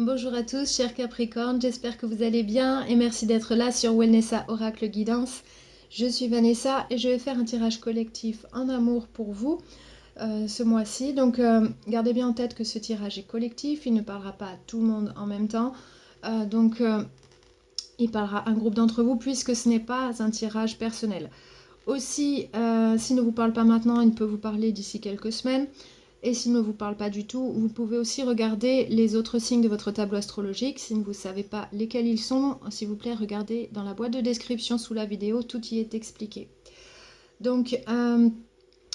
Bonjour à tous, chers Capricornes, j'espère que vous allez bien et merci d'être là sur Wellnessa Oracle Guidance. Je suis Vanessa et je vais faire un tirage collectif en amour pour vous ce mois-ci. Donc gardez bien en tête que ce tirage est collectif, il ne parlera pas à tout le monde en même temps. Il parlera à un groupe d'entre vous puisque ce n'est pas un tirage personnel. Aussi, s'il ne vous parle pas maintenant, il peut vous parler d'ici quelques semaines. Et s'il ne vous parle pas du tout, vous pouvez aussi regarder les autres signes de votre tableau astrologique. Si vous ne savez pas lesquels ils sont, s'il vous plaît, regardez dans la boîte de description sous la vidéo, tout y est expliqué. Donc, je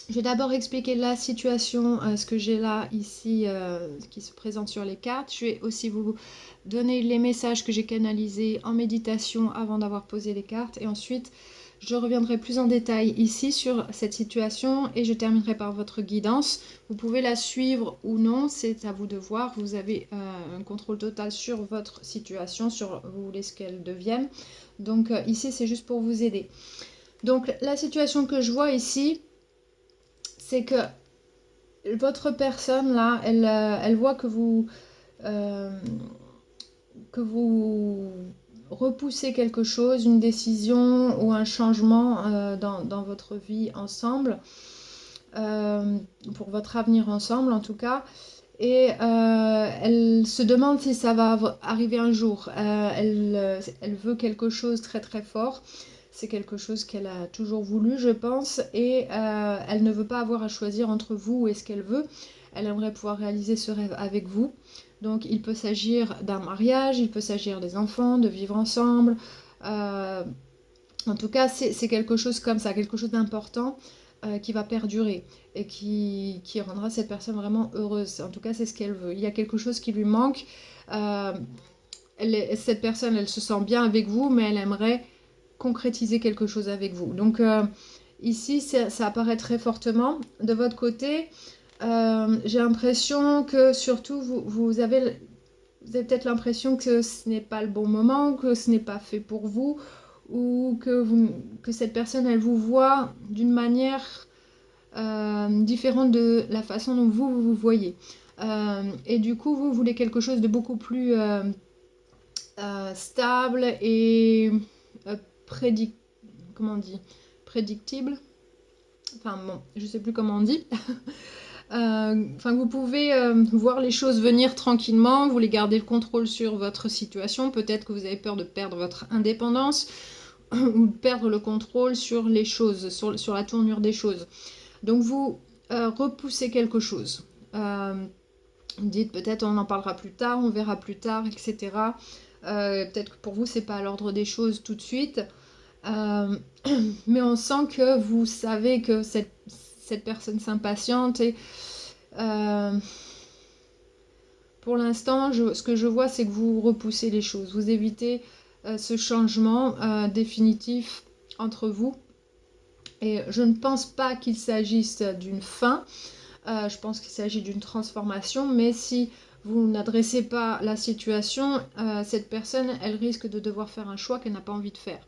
vais d'abord expliquer la situation, ce que j'ai là, ici, qui se présente sur les cartes. Je vais aussi vous donner les messages que j'ai canalisés en méditation avant d'avoir posé les cartes. Et ensuite, je reviendrai plus en détail ici sur cette situation et je terminerai par votre guidance. Vous pouvez la suivre ou non, c'est à vous de voir. Vous avez un contrôle total sur votre situation, sur vous voulez ce qu'elle devienne. Donc ici, c'est juste pour vous aider. Donc la situation que je vois ici, c'est que votre personne là, elle voit que vous repoussez quelque chose, une décision ou un changement dans votre vie ensemble, pour votre avenir ensemble en tout cas. Et elle se demande si ça va arriver un jour. Elle veut quelque chose très très fort. C'est quelque chose qu'elle a toujours voulu, je pense. Et elle ne veut pas avoir à choisir entre vous et ce qu'elle veut. Elle aimerait pouvoir réaliser ce rêve avec vous. Donc il peut s'agir d'un mariage, il peut s'agir des enfants, de vivre ensemble. En tout cas, c'est quelque chose comme ça, quelque chose d'important qui va perdurer et qui rendra cette personne vraiment heureuse. En tout cas, c'est ce qu'elle veut. Il y a quelque chose qui lui manque. Cette personne, elle se sent bien avec vous, mais elle aimerait concrétiser quelque chose avec vous. Donc ici, ça apparaît très fortement. De votre côté, j'ai l'impression que surtout, vous avez peut-être l'impression que ce n'est pas le bon moment, que ce n'est pas fait pour vous, ou que cette personne, elle vous voit d'une manière différente de la façon dont vous voyez. Et du coup, vous voulez quelque chose de beaucoup plus stable et euh, comment on dit, prédictible. Enfin bon, je sais plus comment on dit. Vous pouvez voir les choses venir tranquillement, vous voulez garder le contrôle sur votre situation, peut-être que vous avez peur de perdre votre indépendance ou de perdre le contrôle sur les choses, sur la tournure des choses. Donc vous repoussez quelque chose. Dites peut-être on en parlera plus tard, on verra plus tard, etc. Peut-être que pour vous c'est pas à l'ordre des choses tout de suite. Mais on sent que vous savez que cette personne s'impatiente et pour l'instant, ce que je vois, c'est que vous repoussez les choses. Vous évitez ce changement définitif entre vous. Et je ne pense pas qu'il s'agisse d'une fin. Je pense qu'il s'agit d'une transformation. Mais si vous n'adressez pas la situation, cette personne, elle risque de devoir faire un choix qu'elle n'a pas envie de faire.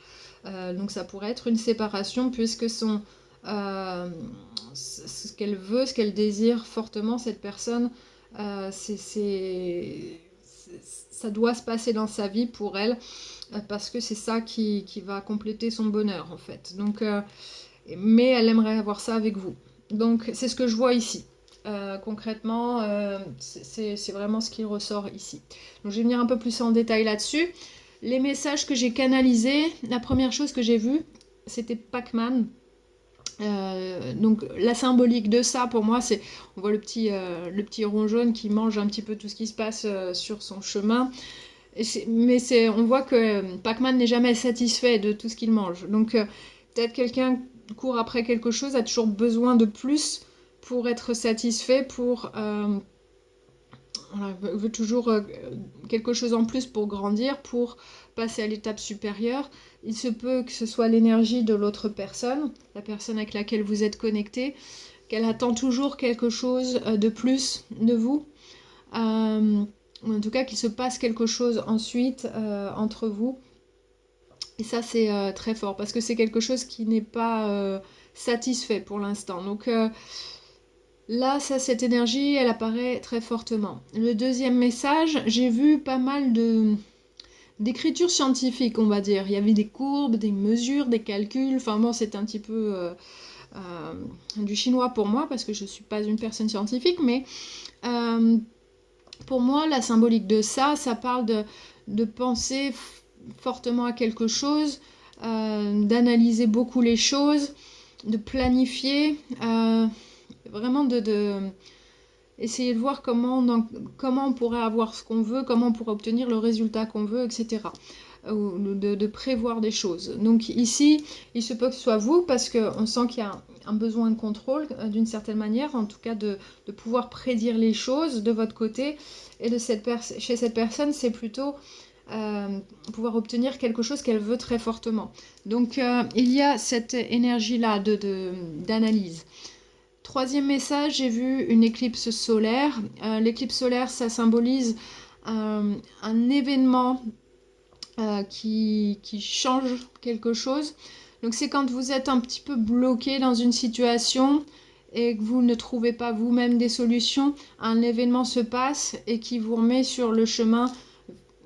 Donc ça pourrait être une séparation puisque ce qu'elle veut, ce qu'elle désire fortement, cette personne, ça doit se passer dans sa vie pour elle parce que c'est ça qui va compléter son bonheur en fait. Donc, mais elle aimerait avoir ça avec vous. Donc c'est ce que je vois ici. Concrètement, c'est vraiment ce qui ressort ici. Donc je vais venir un peu plus en détail là-dessus. Les messages que j'ai canalisés, la première chose que j'ai vue, c'était Pac-Man. Donc la symbolique de ça pour moi c'est on voit le petit rond jaune qui mange un petit peu tout ce qui se passe sur son chemin mais on voit que Pac-Man n'est jamais satisfait de tout ce qu'il mange donc peut-être quelqu'un court après quelque chose a toujours besoin de plus pour être satisfait pour veut toujours quelque chose en plus pour grandir, pour passer à l'étape supérieure. Il se peut que ce soit l'énergie de l'autre personne, la personne avec laquelle vous êtes connecté, qu'elle attend toujours quelque chose de plus de vous. En tout cas, qu'il se passe quelque chose ensuite entre vous. Et ça, c'est très fort, parce que c'est quelque chose qui n'est pas satisfait pour l'instant. Donc, Là, ça, cette énergie, elle apparaît très fortement. Le deuxième message, j'ai vu pas mal d'écriture scientifique, on va dire. Il y avait des courbes, des mesures, des calculs. Enfin bon, c'est un petit peu du chinois pour moi parce que je ne suis pas une personne scientifique, mais euh, pour moi, la symbolique de ça, ça parle de penser fortement à quelque chose, d'analyser beaucoup les choses, de planifier, vraiment de essayer de voir comment on pourrait avoir ce qu'on veut, comment on pourrait obtenir le résultat qu'on veut, etc. Ou de prévoir des choses. Donc ici, il se peut que ce soit vous, parce qu'on sent qu'il y a un besoin de contrôle, d'une certaine manière, en tout cas de pouvoir prédire les choses de votre côté. Et chez cette personne, c'est plutôt pouvoir obtenir quelque chose qu'elle veut très fortement. Donc il y a cette énergie-là d'analyse. Troisième message, j'ai vu une éclipse solaire. L'éclipse solaire, ça symbolise un événement qui change quelque chose. Donc c'est quand vous êtes un petit peu bloqué dans une situation et que vous ne trouvez pas vous-même des solutions, un événement se passe et qui vous remet sur le chemin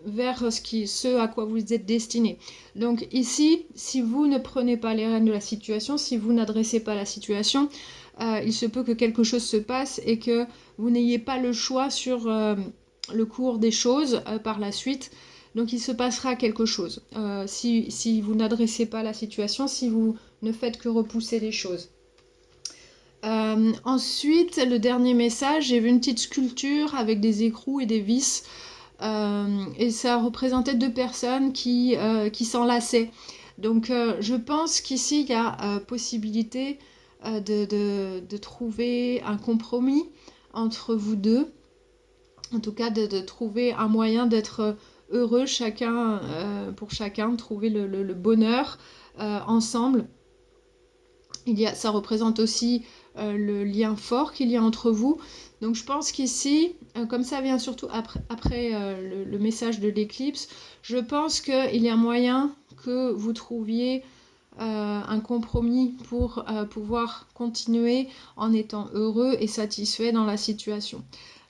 vers ce à quoi vous êtes destiné. Donc ici, si vous ne prenez pas les rênes de la situation, si vous n'adressez pas la situation, il se peut que quelque chose se passe et que vous n'ayez pas le choix sur le cours des choses par la suite. Donc il se passera quelque chose si vous n'adressez pas la situation, si vous ne faites que repousser les choses. Ensuite, le dernier message, j'ai vu une petite sculpture avec des écrous et des vis. Et ça représentait deux personnes qui s'enlaçaient. Donc je pense qu'ici, il y a possibilité de trouver un compromis entre vous deux. En tout cas, de trouver un moyen d'être heureux chacun pour chacun, trouver le bonheur ensemble. Ça représente aussi le lien fort qu'il y a entre vous. Donc je pense qu'ici, comme ça vient surtout après le message de l'éclipse, je pense qu'il y a moyen que vous trouviez un compromis pour pouvoir continuer en étant heureux et satisfait dans la situation.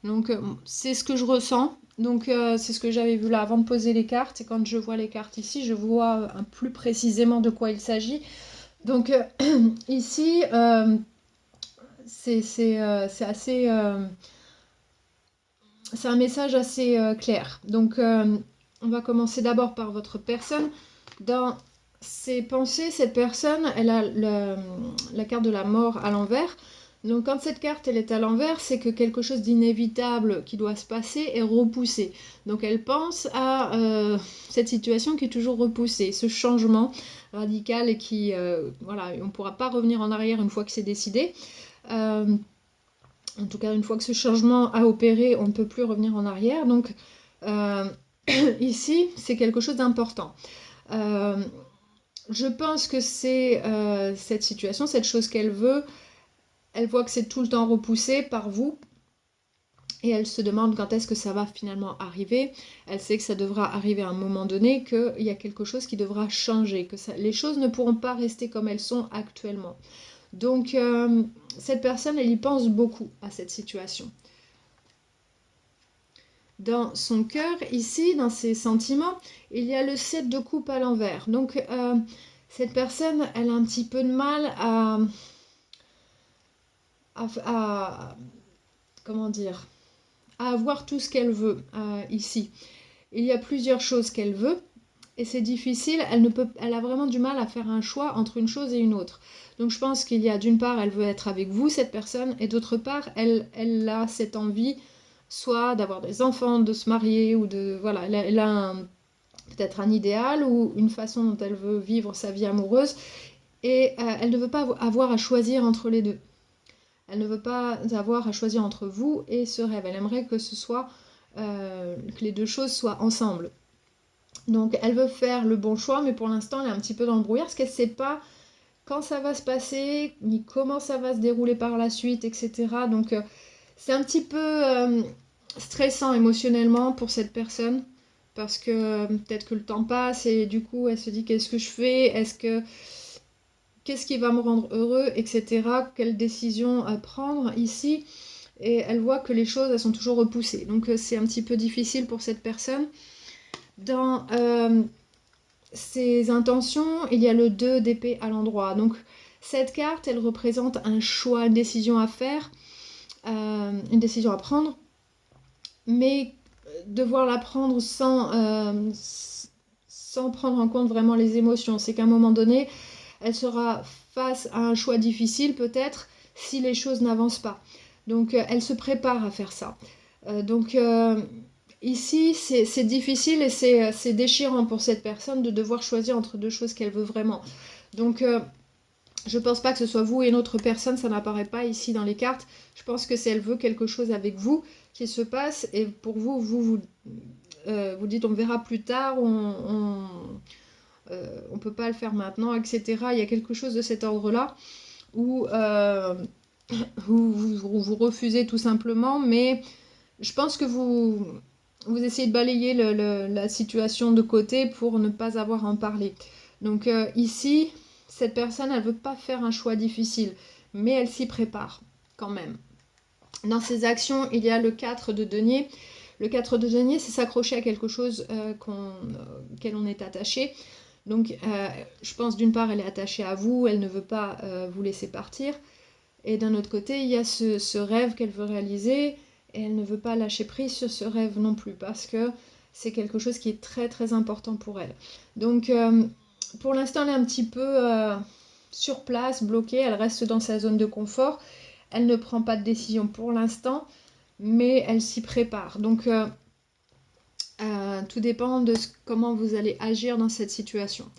Donc c'est ce que je ressens. Donc c'est ce que j'avais vu là avant de poser les cartes. Et quand je vois les cartes ici, je vois plus précisément de quoi il s'agit. Donc ici, c'est assez... c'est un message assez clair. Donc on va commencer d'abord par votre personne. Dans ses pensées, cette personne, elle a la carte de la mort à l'envers. Donc quand cette carte elle est à l'envers, c'est que quelque chose d'inévitable qui doit se passer est repoussé. Donc elle pense à cette situation qui est toujours repoussée, ce changement radical et qui, voilà, on ne pourra pas revenir en arrière une fois que c'est décidé. En tout cas, une fois que ce changement a opéré, on ne peut plus revenir en arrière. Donc ici, c'est quelque chose d'important. Je pense que c'est cette situation, cette chose qu'elle veut. Elle voit que c'est tout le temps repoussé par vous et elle se demande quand est-ce que ça va finalement arriver. Elle sait que ça devra arriver à un moment donné, qu'il y a quelque chose qui devra changer, que les choses ne pourront pas rester comme elles sont actuellement. Donc cette personne, elle y pense beaucoup à cette situation. Dans son cœur, ici, dans ses sentiments, il y a le 7 de coupe à l'envers. Donc cette personne, elle a un petit peu de mal comment dire, à avoir tout ce qu'elle veut ici. Il y a plusieurs choses qu'elle veut et c'est difficile, elle a vraiment du mal à faire un choix entre une chose et une autre. Donc je pense qu'il y a d'une part, elle veut être avec vous, cette personne, et d'autre part, elle a cette envie soit d'avoir des enfants, de se marier, ou de... Voilà, elle a peut-être un idéal ou une façon dont elle veut vivre sa vie amoureuse et elle ne veut pas avoir à choisir entre les deux. Elle ne veut pas avoir à choisir entre vous et ce rêve. Elle aimerait que ce soit que les deux choses soient ensemble. Donc elle veut faire le bon choix, mais pour l'instant elle est un petit peu dans le brouillard parce qu'elle ne sait pas quand ça va se passer, ni comment ça va se dérouler par la suite, etc. Donc c'est un petit peu stressant émotionnellement pour cette personne parce que peut-être que le temps passe et du coup elle se dit qu'est-ce que je fais, qu'est-ce qui va me rendre heureux, etc. Quelle décision à prendre ici. Et elle voit que les choses, elles sont toujours repoussées. Donc c'est un petit peu difficile pour cette personne. Dans ses intentions, il y a le 2 d'épée à l'endroit. Donc cette carte, elle représente un choix, une décision à faire, une décision à prendre, mais devoir la prendre sans prendre en compte vraiment les émotions. C'est qu'à un moment donné, elle sera face à un choix difficile peut-être si les choses n'avancent pas. Donc elle se prépare à faire ça. Ici, c'est difficile et c'est déchirant pour cette personne de devoir choisir entre deux choses qu'elle veut vraiment. Donc je ne pense pas que ce soit vous et une autre personne, ça n'apparaît pas ici dans les cartes. Je pense que c'est elle veut quelque chose avec vous qui se passe et pour vous, vous dites on verra plus tard, on peut pas le faire maintenant, etc. Il y a quelque chose de cet ordre-là où vous refusez tout simplement, mais je pense que vous essayez de balayer la situation de côté pour ne pas avoir à en parler. Donc ici, cette personne, elle ne veut pas faire un choix difficile, mais elle s'y prépare quand même. Dans ses actions, il y a le 4 de denier. Le 4 de denier, c'est s'accrocher à quelque chose auquel on est attaché. Donc, je pense d'une part, elle est attachée à vous, elle ne veut pas vous laisser partir. Et d'un autre côté, il y a ce rêve qu'elle veut réaliser, et elle ne veut pas lâcher prise sur ce rêve non plus, parce que c'est quelque chose qui est très très important pour elle. Donc, pour l'instant, elle est un petit peu sur place, bloquée, elle reste dans sa zone de confort. Elle ne prend pas de décision pour l'instant, mais elle s'y prépare. Donc, tout dépend de comment vous allez agir dans cette situation.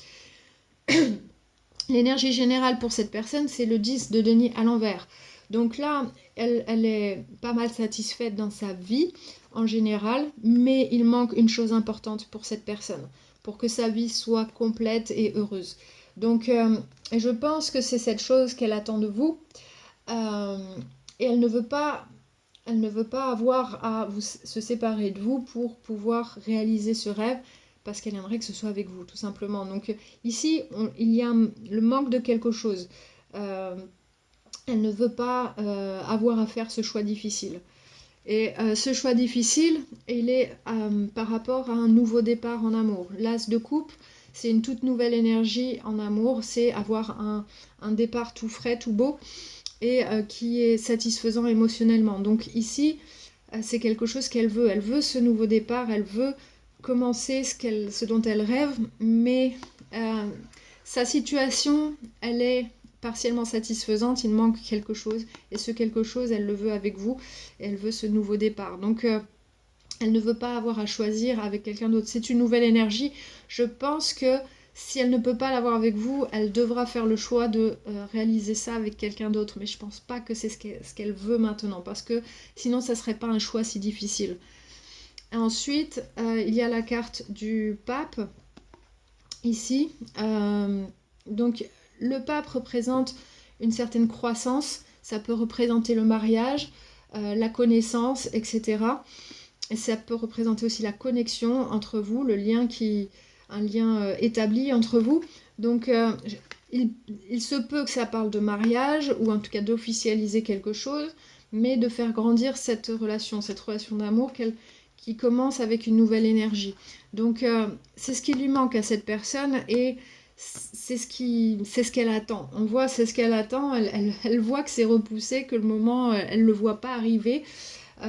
L'énergie générale pour cette personne, c'est le 10 de denier à l'envers. Donc là, elle est pas mal satisfaite dans sa vie en général, mais il manque une chose importante pour cette personne, pour que sa vie soit complète et heureuse. Donc, je pense que c'est cette chose qu'elle attend de vous. Et elle ne veut pas avoir à se séparer de vous pour pouvoir réaliser ce rêve, parce qu'elle aimerait que ce soit avec vous, tout simplement. Donc ici, il y a le manque de quelque chose. Elle ne veut pas avoir à faire ce choix difficile. Et ce choix difficile, il est par rapport à un nouveau départ en amour. L'as de coupe, c'est une toute nouvelle énergie en amour, c'est avoir un départ tout frais, tout beau, et qui est satisfaisant émotionnellement. Donc ici, c'est quelque chose qu'elle veut. Elle veut ce nouveau départ, elle veut commencer ce dont elle rêve, mais sa situation, elle est partiellement satisfaisante, il manque quelque chose, et ce quelque chose, elle le veut avec vous, et elle veut ce nouveau départ. Donc, elle ne veut pas avoir à choisir avec quelqu'un d'autre. C'est une nouvelle énergie. Je pense que si elle ne peut pas l'avoir avec vous, elle devra faire le choix de réaliser ça avec quelqu'un d'autre. Mais je ne pense pas que c'est ce qu'elle veut maintenant, parce que sinon, ça ne serait pas un choix si difficile. Ensuite, il y a la carte du pape, ici. Donc, le pape représente une certaine croissance. Ça peut représenter le mariage, la connaissance, etc. Et ça peut représenter aussi la connexion entre vous, un lien établi entre vous. Donc, il se peut que ça parle de mariage, ou en tout cas d'officialiser quelque chose, mais de faire grandir cette relation d'amour qui commence avec une nouvelle énergie. Donc, c'est ce qui lui manque à cette personne, et c'est ce qu'elle attend. On voit, c'est ce qu'elle attend. Elle voit que c'est repoussé, que le moment, elle ne le voit pas arriver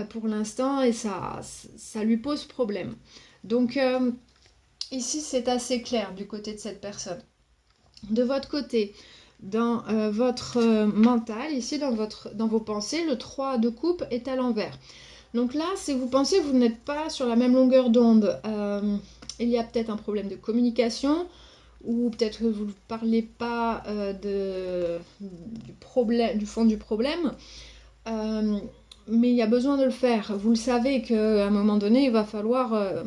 pour l'instant, et ça lui pose problème. Donc, ici, c'est assez clair du côté de cette personne. De votre côté, dans votre mental, ici, dans vos pensées, le 3 de coupe est à l'envers. Donc là, si vous pensez que vous n'êtes pas sur la même longueur d'onde, il y a peut-être un problème de communication, ou peut-être que vous ne parlez pas du fond du problème, mais il y a besoin de le faire. Vous le savez qu'à un moment donné, il va falloir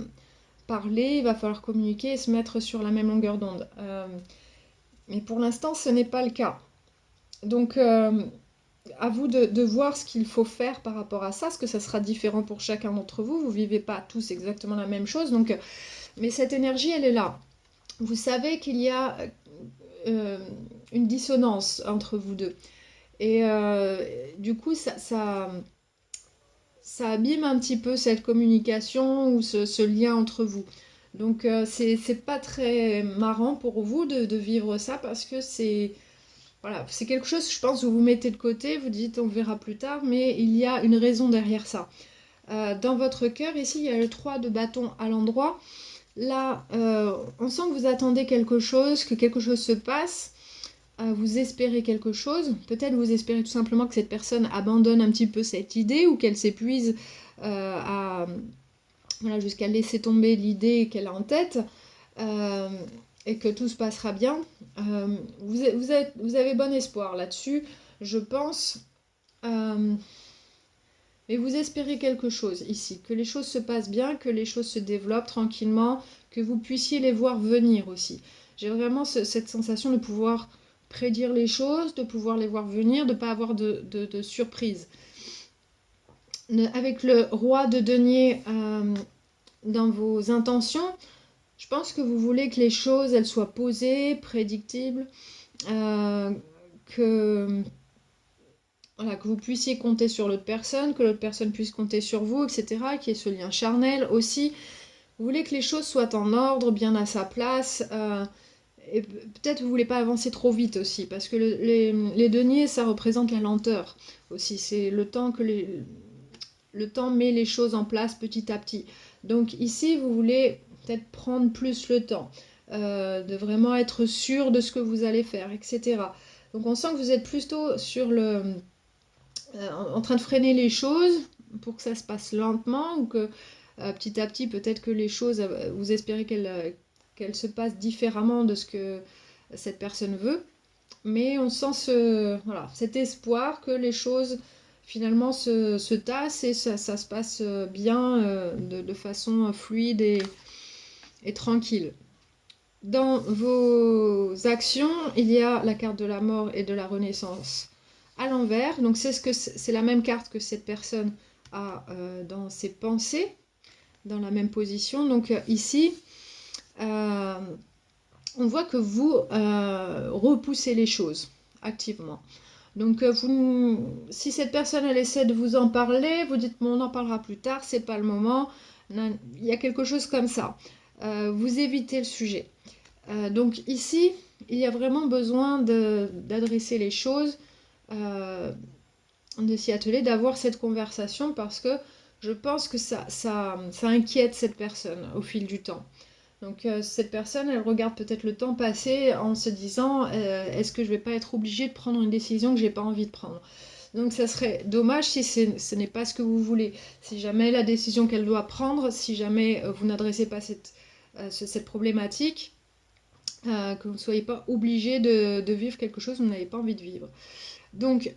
parler, il va falloir communiquer et se mettre sur la même longueur d'onde. Mais pour l'instant, ce n'est pas le cas. Donc, à vous de voir ce qu'il faut faire par rapport à ça, parce que ça sera différent pour chacun d'entre vous. Vous ne vivez pas tous exactement la même chose. Donc, mais cette énergie, elle est là. Vous savez qu'il y a une dissonance entre vous deux. Et du coup, ça abîme un petit peu cette communication ou ce lien entre vous. Donc c'est pas très marrant pour vous de vivre ça parce que voilà, c'est quelque chose, je pense, où vous mettez de côté, vous dites on verra plus tard, mais il y a une raison derrière ça. Dans votre cœur, ici, il y a le 3 de bâton à l'endroit. Là, on sent que vous attendez quelque chose, que quelque chose se passe. Vous espérez quelque chose. Peut-être vous espérez tout simplement que cette personne abandonne un petit peu cette idée ou qu'elle s'épuise voilà, jusqu'à laisser tomber l'idée qu'elle a en tête et que tout se passera bien. Vous avez bon espoir là-dessus, je pense. Mais vous espérez quelque chose ici, que les choses se passent bien, que les choses se développent tranquillement, que vous puissiez les voir venir aussi. J'ai vraiment cette sensation de pouvoir prédire les choses, de pouvoir les voir venir, de ne pas avoir de surprise. Avec le roi de denier dans vos intentions, je pense que vous voulez que les choses elles soient posées, prédictibles, que voilà, que vous puissiez compter sur l'autre personne, que l'autre personne puisse compter sur vous, etc., qu'il y ait ce lien charnel aussi. Vous voulez que les choses soient en ordre, bien à sa place, et peut-être vous voulez pas avancer trop vite aussi, parce que les deniers, ça représente la lenteur aussi. C'est le temps que le temps met les choses en place petit à petit. Donc ici, vous voulez peut-être prendre plus le temps, de vraiment être sûr de ce que vous allez faire, etc. Donc on sent que vous êtes plutôt sur en train de freiner les choses pour que ça se passe lentement ou que petit à petit peut-être que les choses, vous espérez qu'elles se passent différemment de ce que cette personne veut. Mais on sent voilà, cet espoir que les choses finalement se tassent et ça se passe bien de façon fluide et tranquille. Dans vos actions, il y a la carte de la mort et de la renaissance à l'envers. Donc c'est la même carte que cette personne a dans ses pensées, dans la même position. Donc ici, on voit que vous repoussez les choses activement. Donc si cette personne elle essaie de vous en parler, vous dites bon, on en parlera plus tard, c'est pas le moment. Il y a quelque chose comme ça. Vous évitez le sujet. Donc ici, il y a vraiment besoin d'adresser les choses, de s'y atteler, d'avoir cette conversation parce que je pense que ça inquiète cette personne au fil du temps. Donc cette personne, elle regarde peut-être le temps passer en se disant est-ce que je vais pas être obligée de prendre une décision que j'ai pas envie de prendre. Donc ça serait dommage si ce n'est pas ce que vous voulez. Si jamais la décision qu'elle doit prendre, si jamais vous n'adressez pas cette problématique, que vous ne soyez pas obligé de vivre quelque chose que vous n'avez pas envie de vivre. Donc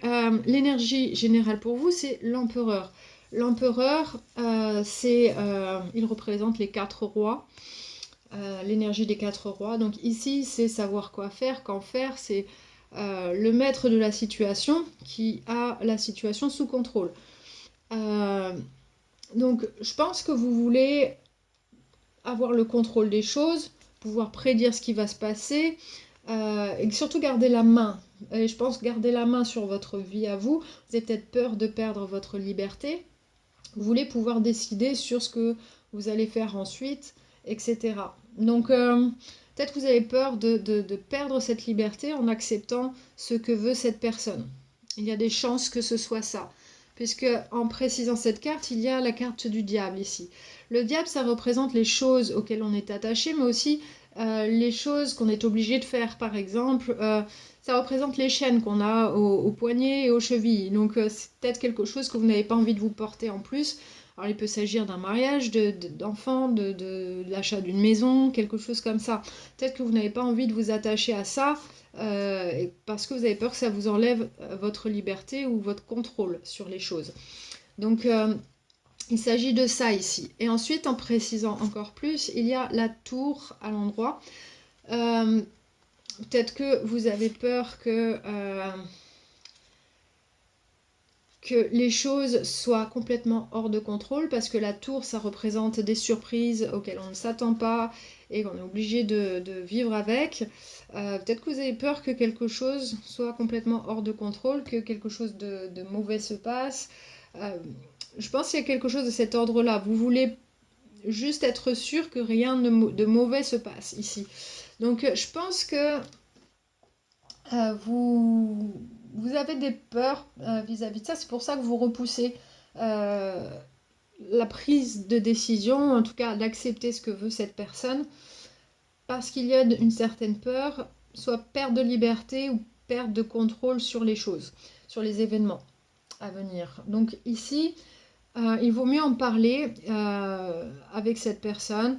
l'énergie générale pour vous, c'est l'empereur. L'empereur, il représente les 4 rois. L'énergie des 4 rois. Donc ici, c'est savoir quoi faire, quand faire. C'est le maître de la situation qui a la situation sous contrôle. Donc je pense que vous voulez avoir le contrôle des choses, pouvoir prédire ce qui va se passer et surtout garder la main. Et je pense garder la main sur votre vie à vous. Vous avez peut-être peur de perdre votre liberté. Vous voulez pouvoir décider sur ce que vous allez faire ensuite, etc. Donc peut-être que vous avez peur de perdre cette liberté en acceptant ce que veut cette personne. Il y a des chances que ce soit ça. Puisque en précisant cette carte, il y a la carte du diable ici. Le diable, ça représente les choses auxquelles on est attaché, mais aussi les choses qu'on est obligé de faire. Par exemple, ça représente les chaînes qu'on a au poignet et aux chevilles. Donc c'est peut-être quelque chose que vous n'avez pas envie de vous porter en plus. Alors il peut s'agir d'un mariage, d'enfants, de l'achat d'une maison, quelque chose comme ça. Peut-être que vous n'avez pas envie de vous attacher à ça parce que vous avez peur que ça vous enlève votre liberté ou votre contrôle sur les choses. Donc il s'agit de ça ici. Et ensuite, en précisant encore plus, il y a la tour à l'endroit. Peut-être que vous avez peur que que les choses soient complètement hors de contrôle, parce que la tour, ça représente des surprises auxquelles on ne s'attend pas et qu'on est obligé de vivre avec. Peut-être que vous avez peur que quelque chose soit complètement hors de contrôle, que quelque chose de mauvais se passe. Je pense qu'il y a quelque chose de cet ordre-là. Vous voulez juste être sûr que rien de mauvais se passe ici. Donc je pense que vous avez des peurs vis-à-vis de ça. C'est pour ça que vous repoussez la prise de décision, en tout cas d'accepter ce que veut cette personne, parce qu'il y a une certaine peur, soit perte de liberté ou perte de contrôle sur les choses, sur les événements à venir. Donc ici, il vaut mieux en parler avec cette personne,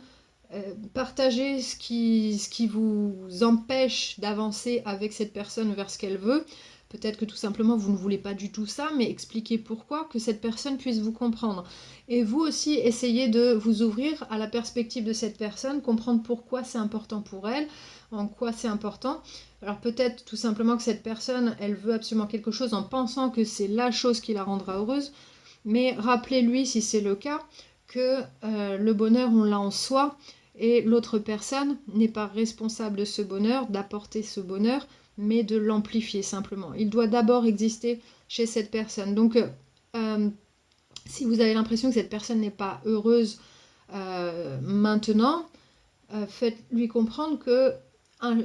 partager ce qui vous empêche d'avancer avec cette personne vers ce qu'elle veut. Peut-être que tout simplement vous ne voulez pas du tout ça, mais expliquez pourquoi, que cette personne puisse vous comprendre. Et vous aussi, essayez de vous ouvrir à la perspective de cette personne, comprendre pourquoi c'est important pour elle, en quoi c'est important. Alors peut-être tout simplement que cette personne, elle veut absolument quelque chose en pensant que c'est la chose qui la rendra heureuse, mais rappelez-lui, si c'est le cas, que le bonheur, on l'a en soi, et l'autre personne n'est pas responsable de ce bonheur, d'apporter ce bonheur, mais de l'amplifier simplement. Il doit d'abord exister chez cette personne. Donc, si vous avez l'impression que cette personne n'est pas heureuse maintenant, faites-lui comprendre que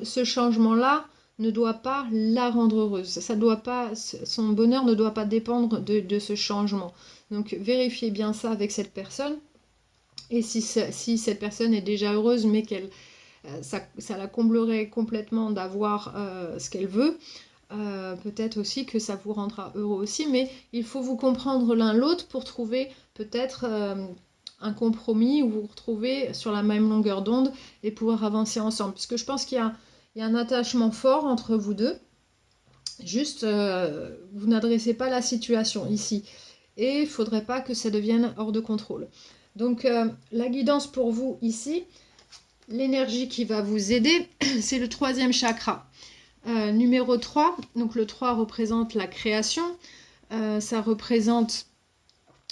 ce changement-là ne doit pas la rendre heureuse. Ça doit pas, son bonheur ne doit pas dépendre de ce changement. Donc, vérifiez bien ça avec cette personne. Et si cette personne est déjà heureuse, mais qu'elle ça la comblerait complètement d'avoir ce qu'elle veut, peut-être aussi que ça vous rendra heureux aussi, mais il faut vous comprendre l'un l'autre pour trouver peut-être un compromis, ou vous retrouver sur la même longueur d'onde et pouvoir avancer ensemble. Parce que je pense qu'il y a un attachement fort entre vous deux, juste vous n'adressez pas la situation ici, et il ne faudrait pas que ça devienne hors de contrôle. Donc la guidance pour vous ici, l'énergie qui va vous aider, c'est le 3e chakra. Numéro 3, donc le 3 représente la création, ça représente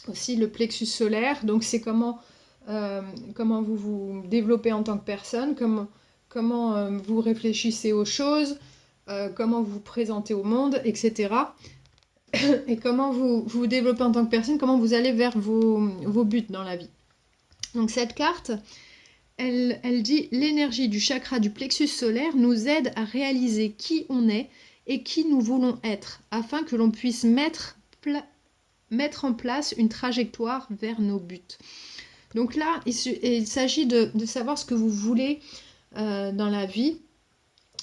aussi le plexus solaire, donc c'est comment vous vous développez en tant que personne, comment vous réfléchissez aux choses, comment vous vous présentez au monde, etc. Et comment vous vous développez en tant que personne, comment vous allez vers vos buts dans la vie. Donc cette carte, elle dit « L'énergie du chakra du plexus solaire nous aide à réaliser qui on est et qui nous voulons être, afin que l'on puisse mettre en place une trajectoire vers nos buts. » Donc là, il s'agit de savoir ce que vous voulez dans la vie,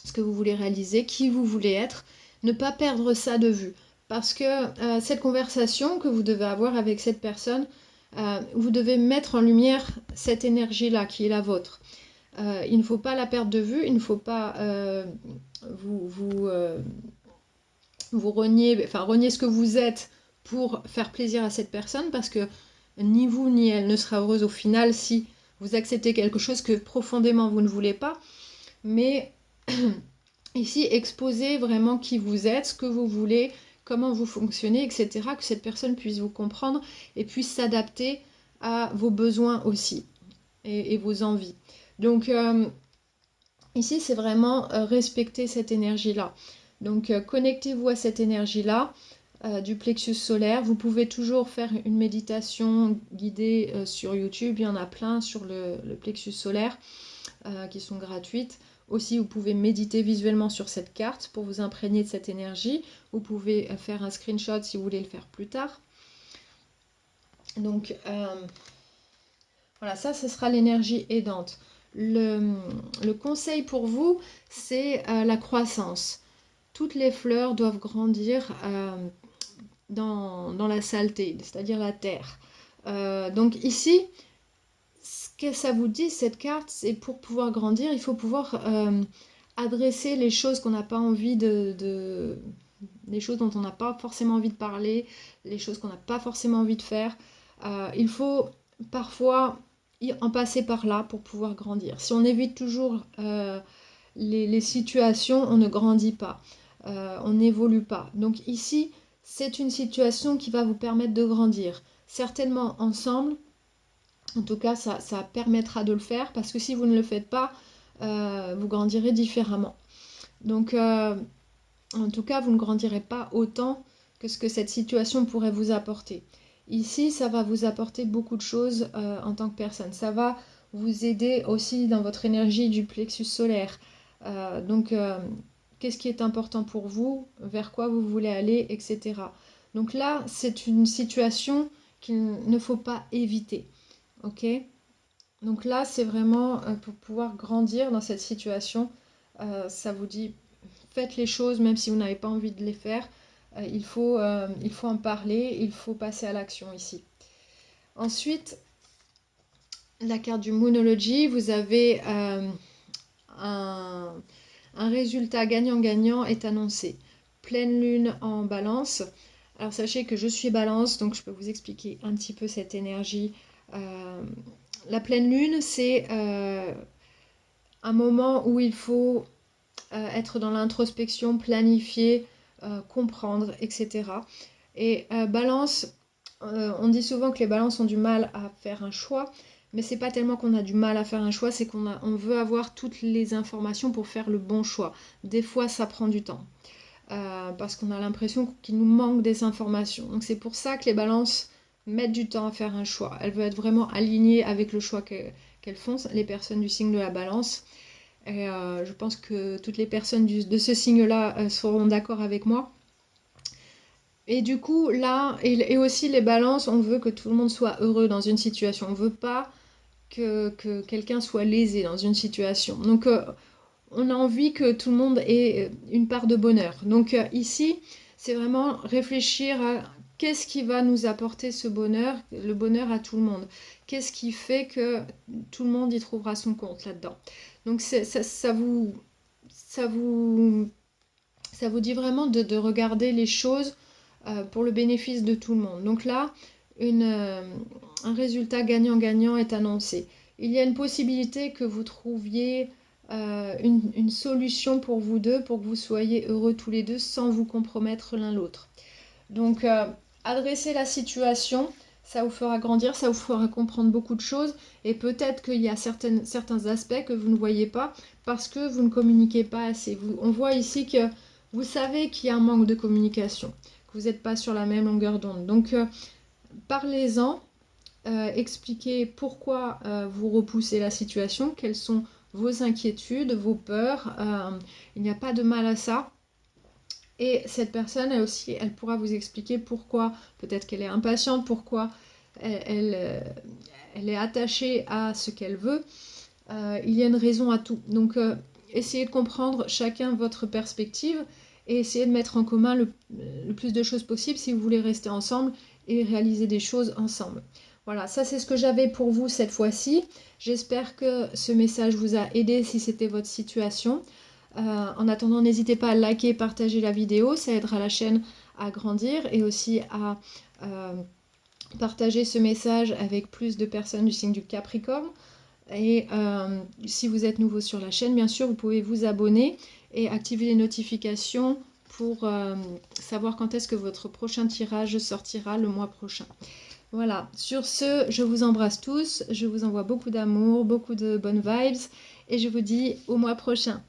ce que vous voulez réaliser, qui vous voulez être, ne pas perdre ça de vue. Parce que cette conversation que vous devez avoir avec cette personne, vous devez mettre en lumière cette énergie-là qui est la vôtre. Il ne faut pas la perdre de vue, il ne faut pas renier ce que vous êtes pour faire plaisir à cette personne, parce que ni vous ni elle ne sera heureuse au final si vous acceptez quelque chose que profondément vous ne voulez pas. Mais ici, exposez vraiment qui vous êtes, ce que vous voulez, comment vous fonctionnez, etc. Que cette personne puisse vous comprendre et puisse s'adapter à vos besoins aussi et vos envies. Donc ici, c'est vraiment respecter cette énergie-là. Donc connectez-vous à cette énergie-là du plexus solaire. Vous pouvez toujours faire une méditation guidée sur YouTube. Il y en a plein sur le plexus solaire qui sont gratuites. Aussi, vous pouvez méditer visuellement sur cette carte pour vous imprégner de cette énergie. Vous pouvez faire un screenshot si vous voulez le faire plus tard. Donc, voilà, ça, ce sera l'énergie aidante. Le conseil pour vous, c'est la croissance. Toutes les fleurs doivent grandir dans la saleté, c'est-à-dire la terre. Donc ici, ce que ça vous dit, cette carte, c'est pour pouvoir grandir, il faut pouvoir adresser les choses qu'on n'a pas envie les choses dont on n'a pas forcément envie de parler, les choses qu'on n'a pas forcément envie de faire. Il faut parfois en passer par là pour pouvoir grandir. Si on évite toujours les situations, on ne grandit pas, on n'évolue pas. Donc ici, c'est une situation qui va vous permettre de grandir. Certainement ensemble, en tout cas ça permettra de le faire, parce que si vous ne le faites pas, vous grandirez différemment. Donc en tout cas, vous ne grandirez pas autant que ce que cette situation pourrait vous apporter. Ici, ça va vous apporter beaucoup de choses en tant que personne. Ça va vous aider aussi dans votre énergie du plexus solaire. Donc, qu'est-ce qui est important pour vous, vers quoi vous voulez aller, etc. Donc là, c'est une situation qu'il ne faut pas éviter. Ok? Donc là, c'est vraiment pour pouvoir grandir dans cette situation. Ça vous dit, faites les choses même si vous n'avez pas envie de les faire. Il faut en parler, il faut passer à l'action ici. Ensuite, la carte du Moonology, vous avez un résultat gagnant-gagnant est annoncé. Pleine lune en balance. Alors sachez que je suis balance, donc je peux vous expliquer un petit peu cette énergie. La pleine lune, c'est un moment où il faut être dans l'introspection, planifier, comprendre, etc. Et balance, on dit souvent que les balances ont du mal à faire un choix, mais c'est pas tellement qu'on a du mal à faire un choix, c'est qu'on veut avoir toutes les informations pour faire le bon choix. Des fois, ça prend du temps, parce qu'on a l'impression qu'il nous manque des informations. Donc c'est pour ça que les balances mettent du temps à faire un choix. Elles veulent être vraiment alignées avec le choix qu'elles font, les personnes du signe de la balance. Et je pense que toutes les personnes de ce signe-là seront d'accord avec moi. Et du coup, là, et aussi les balances, on veut que tout le monde soit heureux dans une situation. On ne veut pas que quelqu'un soit lésé dans une situation. Donc, on a envie que tout le monde ait une part de bonheur. Donc, ici, c'est vraiment réfléchir à qu'est-ce qui va nous apporter ce bonheur, le bonheur à tout le monde. Qu'est-ce qui fait que tout le monde y trouvera son compte là-dedans. Donc ça vous dit vraiment de regarder les choses pour le bénéfice de tout le monde. Donc là, un résultat gagnant-gagnant est annoncé. Il y a une possibilité que vous trouviez une solution pour vous deux, pour que vous soyez heureux tous les deux sans vous compromettre l'un l'autre. Donc, adresser la situation, ça vous fera grandir, ça vous fera comprendre beaucoup de choses. Et peut-être qu'il y a certains aspects que vous ne voyez pas parce que vous ne communiquez pas assez. On voit ici que vous savez qu'il y a un manque de communication, que vous n'êtes pas sur la même longueur d'onde. Donc, parlez-en, expliquez pourquoi vous repoussez la situation, quelles sont vos inquiétudes, vos peurs. Il n'y a pas de mal à ça. Et cette personne, elle aussi, elle pourra vous expliquer pourquoi, peut-être qu'elle est impatiente, pourquoi elle est attachée à ce qu'elle veut. Il y a une raison à tout. Donc, essayez de comprendre chacun votre perspective et essayez de mettre en commun le plus de choses possible si vous voulez rester ensemble et réaliser des choses ensemble. Voilà, ça c'est ce que j'avais pour vous cette fois-ci. J'espère que ce message vous a aidé si c'était votre situation. En attendant, n'hésitez pas à liker et partager la vidéo, ça aidera la chaîne à grandir et aussi à partager ce message avec plus de personnes du signe du Capricorne. Et si vous êtes nouveau sur la chaîne, bien sûr, vous pouvez vous abonner et activer les notifications pour savoir quand est-ce que votre prochain tirage sortira le mois prochain. Voilà, sur ce, je vous embrasse tous, je vous envoie beaucoup d'amour, beaucoup de bonnes vibes et je vous dis au mois prochain.